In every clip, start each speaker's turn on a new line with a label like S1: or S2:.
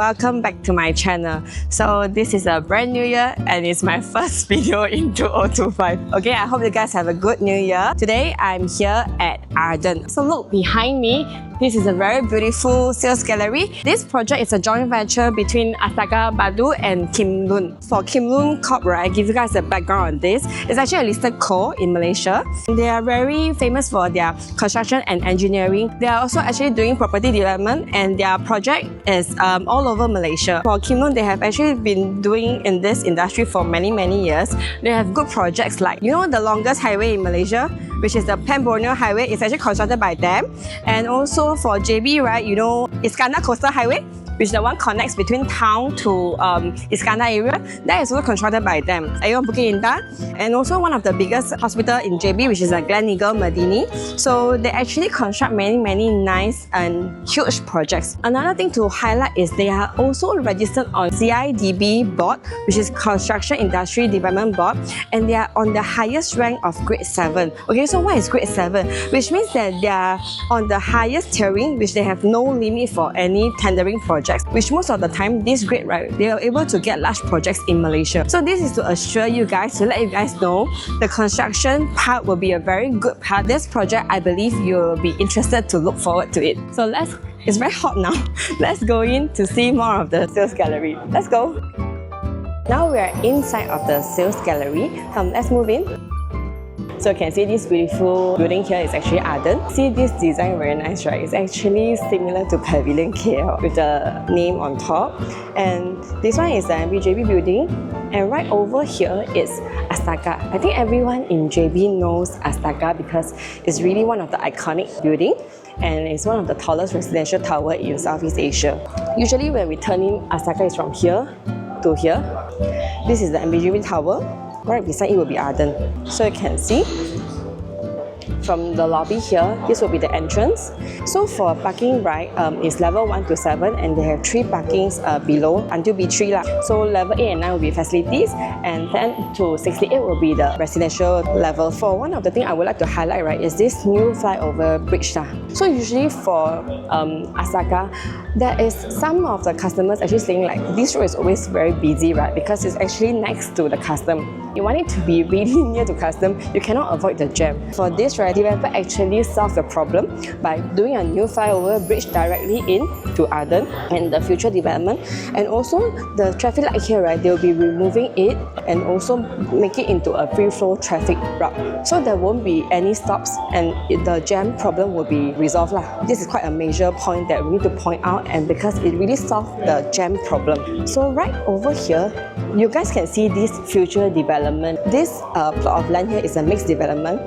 S1: welcome back to my channel. So this is a brand new year and it's my first video in 2025. Okay, I hope you guys have a good new year. Today I'm here at ARDEN. So look behind me, this is a very beautiful sales gallery. This project is a joint venture between Astaka Badu and Kim Loon. For Kim Loon Corp, right, I give you guys a background on this. It's actually a listed co in Malaysia. They are very famous for their construction and engineering. They are also actually doing property development and their project is all over Malaysia. For Kim Loon, they have actually been doing in this industry for many years. They have good projects like, you know, the longest highway in Malaysia, which is the Pan-Borneo Highway. It's actually constructed by them. And also for JB, right, you know, Iskandar Coastal Highway, which is the one connects between town to Iskandar area. That is also constructed by them. Ayon Bukit Indah, and also one of the biggest hospital in JB, which is a Gleneagle Medini. So they actually construct many nice and huge projects. Another thing to highlight is they are also registered on CIDB board, which is Construction Industry Development Board, and they are on the highest rank of grade 7. Okay, so what is grade 7? Which means that they are on the highest tiering, which they have no limit for any tendering project. Which most of the time, this grade, right, they are able to get large projects in Malaysia. So this is to assure you guys, to let you guys know, the construction part will be a very good part. This project, I believe you'll be interested to look forward to it. So it's very hot now. Let's go in to see more of the sales gallery. Let's go. Now we are inside of the sales gallery. Come, let's move in. So you can see this beautiful building here is actually ARDEN. See this design, very nice, right? It's actually similar to Pavilion KL with the name on top. And this one is the MBJB building. And right over here is Astaka. I think everyone in JB knows Astaka because it's really one of the iconic buildings. And it's one of the tallest residential tower in Southeast Asia. Usually when we turn in, Astaka is from here to here. This is the MBJB tower. Right beside it will be ARDEN. So you can see from the lobby here, this will be the entrance. So for parking, right, is level 1 to 7 and they have 3 parkings below until B3 lah. So level 8 and 9 will be facilities and 10 to 68 will be the residential level. For one of the things I would like to highlight, right, is this new flyover bridge lah. So usually for Astaka, there is some of the customers actually saying like this road is always very busy, right, because it's actually next to the custom. You want it to be really near to custom, you cannot avoid the jam. For this, right, developer actually solved the problem by doing a new flyover bridge directly in to ARDEN and the future development. And also the traffic light here, right, they will be removing it and also make it into a free flow traffic route. So there won't be any stops and the jam problem will be resolved lah. This is quite a major point that we need to point out, and because it really solved the jam problem. So right over here, you guys can see this future development. This plot of land here is a mixed development.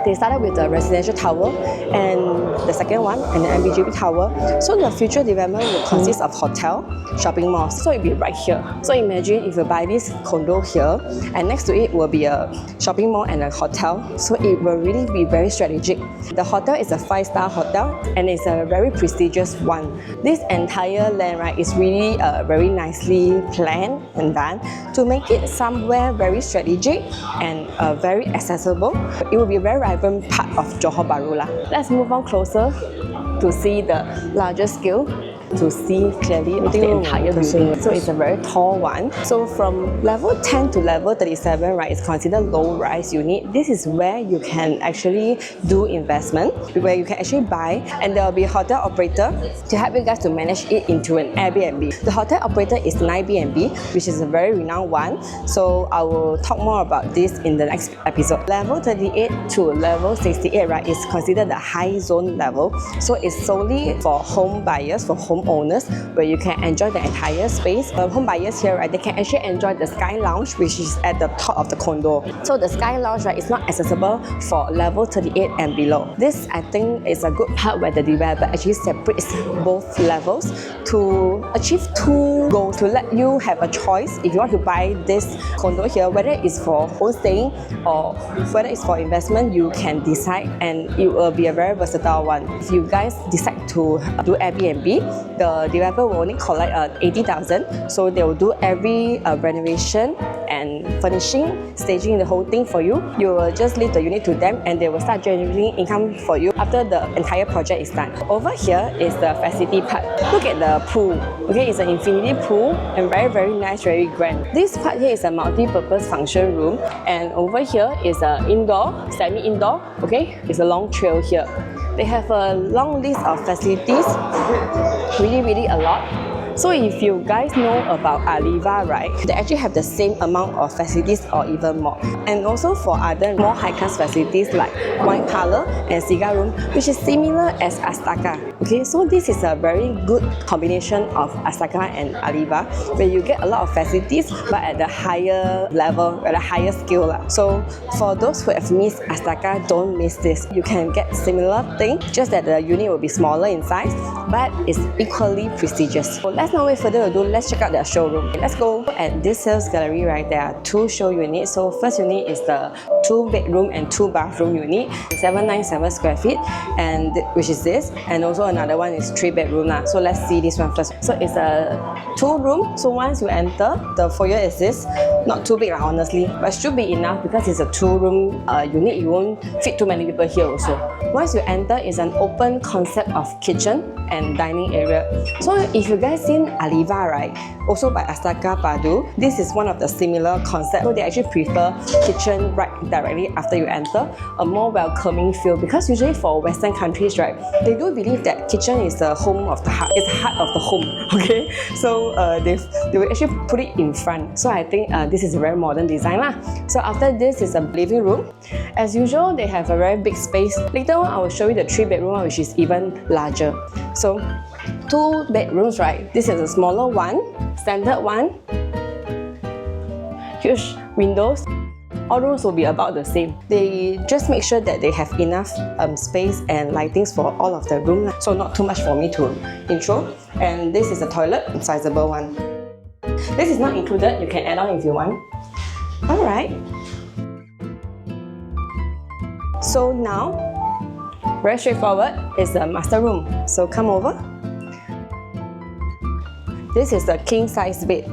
S1: They started with the residential tower and the second one and the MBJB tower. So the future development will consist of hotel, shopping malls. So it'll be right here. So imagine if you buy this condo here and next to it will be a shopping mall and a hotel. So it will really be very strategic. The hotel is a 5-star hotel and it's a very prestigious one. This entire land, right, is really very nicely planned and done to make it somewhere very strategic and very accessible. It will be a very vibrant part of Johor Bahru lah. Let's move on closer to see the larger scale, to see clearly of the entire building. So it's a very tall one. So from level 10 to level 37, right, it's considered low rise unit. This is where you can actually do investment, where you can actually buy, and there will be a hotel operator to help you guys to manage it into an Airbnb. The hotel operator is 9BNB, which is a very renowned one. So I will talk more about this in the next episode. Level 38 to level 68, right, is considered the high zone level. So it's solely for home buyers, for home owners, where you can enjoy the entire space. Home buyers here, right, they can actually enjoy the Sky Lounge, which is at the top of the condo. So the Sky Lounge, right, is not accessible for level 38 and below. This, I think, is a good part where the developer actually separates both levels to achieve 2 goals, to let you have a choice if you want to buy this condo here, whether it's for home staying or whether it's for investment. You can decide and it will be a very versatile one. If you guys decide to do Airbnb, the developer will only collect 80,000. So they will do every renovation and furnishing, staging the whole thing for you. You will just leave the unit to them and they will start generating income for you after the entire project is done. Over here is the facility part. Look at the pool. Okay, it's an infinity pool and very nice, very grand. This part here is a multi-purpose function room, and over here is a indoor, semi-indoor. Okay, it's a long trail here. They have a long list of facilities, really a lot. So if you guys know about Aliva, right, they actually have the same amount of facilities or even more. And also for other more high-class facilities like wine parlour and cigar room, which is similar as Astaka. Okay, so this is a very good combination of Astaka and Aliva, where you get a lot of facilities but at the higher level, at a higher scale. So for those who have missed Astaka, don't miss this. You can get similar thing, just that the unit will be smaller in size, but it's equally prestigious. So let's not wait further ado, let's check out their showroom. Let's go. At this sales gallery, right, there are two show units. So first unit is the 2-bedroom and 2-bathroom unit, 797 square feet, and which is this, and also another one is 3-bedroom. So let's see this one first. So it's a 2-room. So once you enter, the foyer is this, not too big honestly, but should be enough because it's a 2-room unit. You won't fit too many people here also. Once you enter, it's an open concept of kitchen and dining area. So if you guys seen Aliva, right, also by Astaka Padu, this is one of the similar concepts. So they actually prefer kitchen right directly after you enter, a more welcoming feel, because usually for Western countries, right, they do believe that kitchen is the home of the heart, it's the heart of the home. Okay, so they will actually put it in front. So I think this is a very modern design lah. So after this is a living room. As usual, they have a very big space. Later on, I will show you the 3-bedroom one, which is even larger. So 2 bedrooms, right? This is a smaller one, standard one, huge windows. All rooms will be about the same. They just make sure that they have enough space and lightings for all of the room. So not too much for me to intro. And this is a toilet, sizable one. This is not included, you can add on if you want. Alright. So now, very straightforward, is the master room. So come over. This is the king size bed.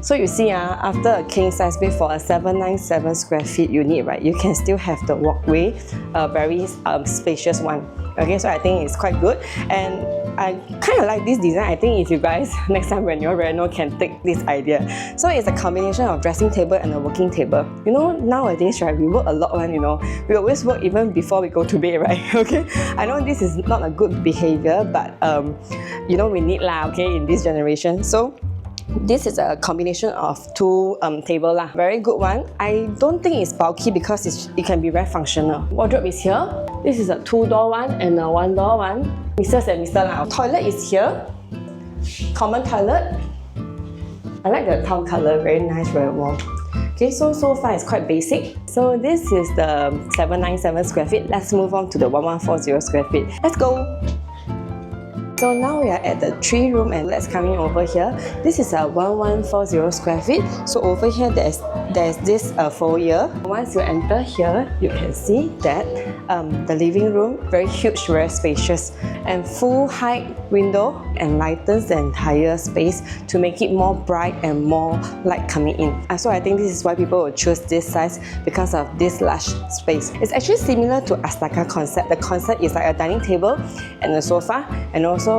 S1: So you see, after a king size bed for a 797 square feet unit, right, you can still have the walkway, a very spacious one. Okay, so I think it's quite good. And I kind of like this design. I think if you guys, next time when you're reno, can take this idea. So it's a combination of dressing table and a working table. You know, nowadays, right, we work a lot, you know. We always work even before we go to bed, right? Okay, I know this is not a good behavior, but you know, we need lah, okay, in this generation. So this is a combination of 2 tables lah. Very good one. I don't think it's bulky because it can be very functional. Wardrobe is here. This is a 2-door one and a 1-door one. Mrs. and Mr. lah. Toilet is here. Common toilet. I like the tile color, very nice, very warm. Okay, so far it's quite basic. So this is the 797 square feet. Let's move on to the 1140 square feet. Let's go. So now we are at the 3-room, and let's come in over here. This is a 1140 square feet. So over here there's this foyer. Once you enter here, you can see that the living room, very huge, very spacious, and full height window and lightens the entire space to make it more bright and more light coming in. So I think this is why people will choose this size, because of this large space. It's actually similar to Astaka concept. The concept is like a dining table and a sofa, and also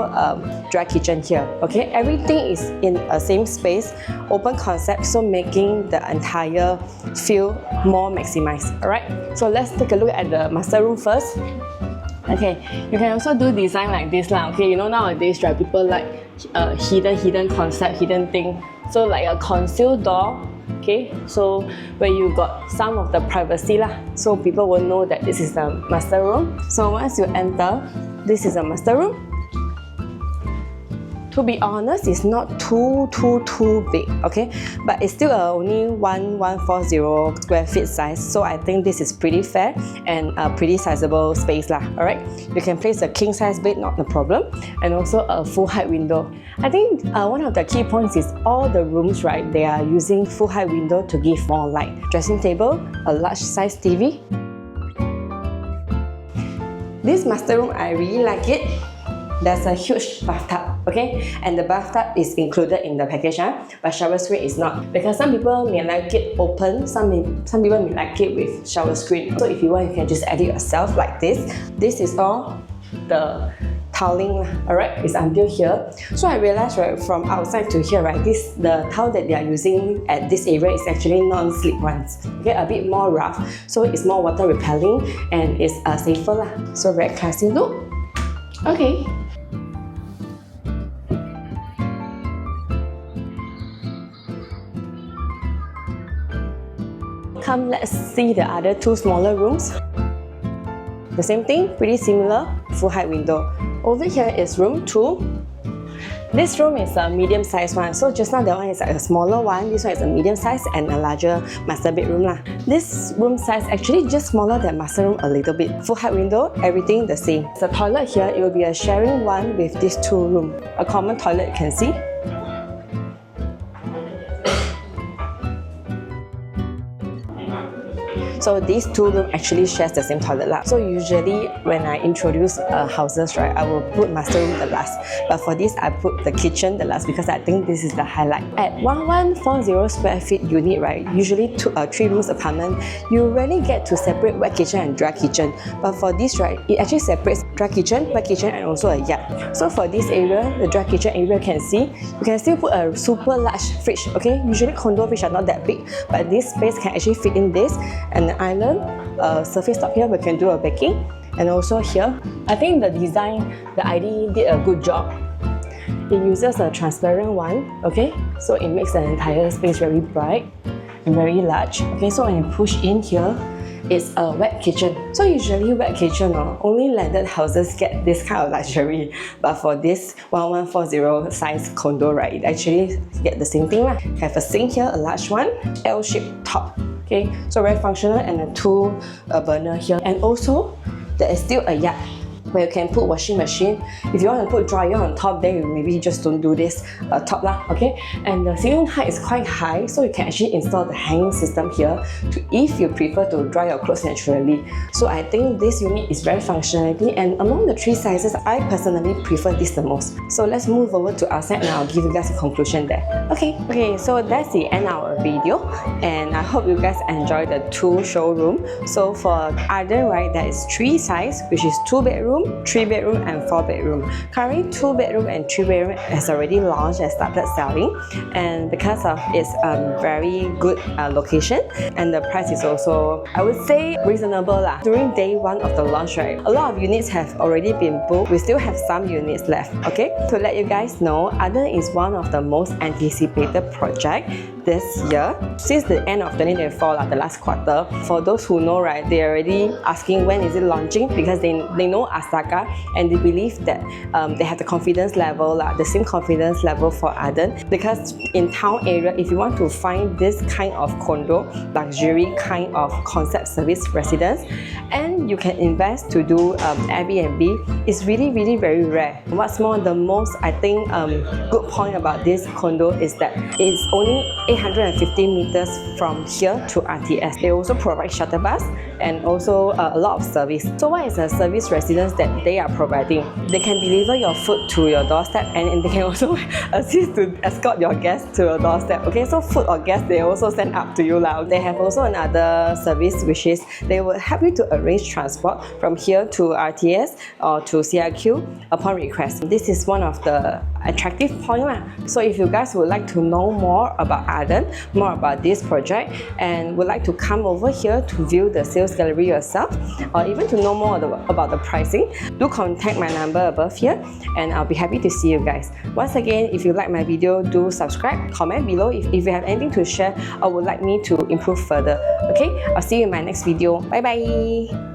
S1: dry kitchen here. Okay, everything is in a same space, open concept, so making the entire feel more maximized. Alright, so let's take a look at the master room first. Okay, you can also do design like this lah. Okay, you know, nowadays, right, people like hidden concept, hidden thing. So like a concealed door. Okay, so where you got some of the privacy lah, so people will know that this is the master room. So once you enter, this is a master room. To be honest, it's not too big, okay? But it's still only 1140 square feet size, so I think this is pretty fair and a pretty sizable space lah, alright? You can place a king size bed, not a problem, and also a full height window. I think one of the key points is all the rooms, right, they are using full height window to give more light. Dressing table, a large size TV. This master room, I really like it. there's a huge bathtub, okay? And the bathtub is included in the package, but shower screen is not. Because some people may like it open, some people may like it with shower screen. So if you want, you can just add it yourself like this. This is all the tiling, alright, is until here. So I realized right from outside to here, right, the tile that they are using at this area is actually non-slip ones. Okay, a bit more rough, so it's more water repelling and it's safer lah. So very classy look. Okay. Come, let's see the other two smaller rooms. The same thing, pretty similar, full height window. Over here is room 2. This room is a medium sized one. So just now that one is like a smaller one, this one is a medium size and a larger master bedroom lah. This room size actually just smaller than master room a little bit. Full height window, everything the same. The toilet here, it will be a sharing one with these two rooms. A common toilet you can see. So these two rooms actually shares the same toilet lah. So usually when I introduce houses, right, I will put master room the last. But for this, I put the kitchen the last because I think this is the highlight. At 1140 square feet unit, right, usually 3 rooms apartment, you rarely get to separate wet kitchen and dry kitchen. But for this, right, it actually separates dry kitchen, wet kitchen and also a yard. So for this area, the dry kitchen area, you can see, you can still put a super large fridge, okay? Usually condo fridge are not that big, but this space can actually fit in this. And island, surface top here, we can do a baking. And also here, I think the design, the ID did a good job. It uses a transparent one, okay? So it makes the entire space very bright and very large. Okay, so when you push in here, it's a wet kitchen. So usually wet kitchen, only landed houses get this kind of luxury. But for this 1140 size condo, right, it actually get the same thing lah. Have a sink here, a large one, L-shaped top. Okay, so very functional, and a 2 burner here. And also, there is still a yard where you can put washing machine. If you want to put dryer on top, then you maybe just don't do this top lah, okay? And the ceiling height is quite high, so you can actually install the hanging system here if you prefer to dry your clothes naturally. So I think this unit is very functionality, and among the 3 sizes, I personally prefer this the most. So let's move over to outside and I'll give you guys a conclusion there. Okay, so that's the end of our video, and I hope you guys enjoy the 2 showroom. So for ARDEN, right, there is 3 size, which is 2 bedroom, 3 bedroom and 4 bedroom. Currently 2 bedroom and 3 bedroom has already launched and started selling, and because of its very good location, and the price is also, I would say, reasonable lah. During day 1 of the launch, right, a lot of units have already been booked. We still have some units left. Okay, to let you guys know, ARDEN is one of the most anticipated project this year since the end of 2024, the last quarter. For those who know, right, they're already asking when is it launching, because they know Astaka, and they believe that they have the confidence level, the same confidence level for ARDEN, because in town area, if you want to find this kind of condo, luxury kind of concept service residence, and you can invest to do Airbnb, it's really very rare. What's more, the most, I think, good point about this condo is that it's only 850 meters from here to RTS. They also provide shuttle bus and also a lot of service. So what is a service residence that they are providing? They can deliver your food to your doorstep, and they can also assist to escort your guests to your doorstep. Okay, so food or gas, they also send up to you lah. They have also another service, which is they will help you to arrange transport from here to RTS or to CRQ upon request. This is one of the attractive point lah. So if you guys would like to know more about ARDEN, more about this project, and would like to come over here to view the sales gallery yourself, or even to know more about the pricing, do contact my number above here, and I'll be happy to see you guys. Once again, if you like my video, do subscribe, comment below if you have anything to share or would like me to improve further. Okay, I'll see you in my next video. Bye bye.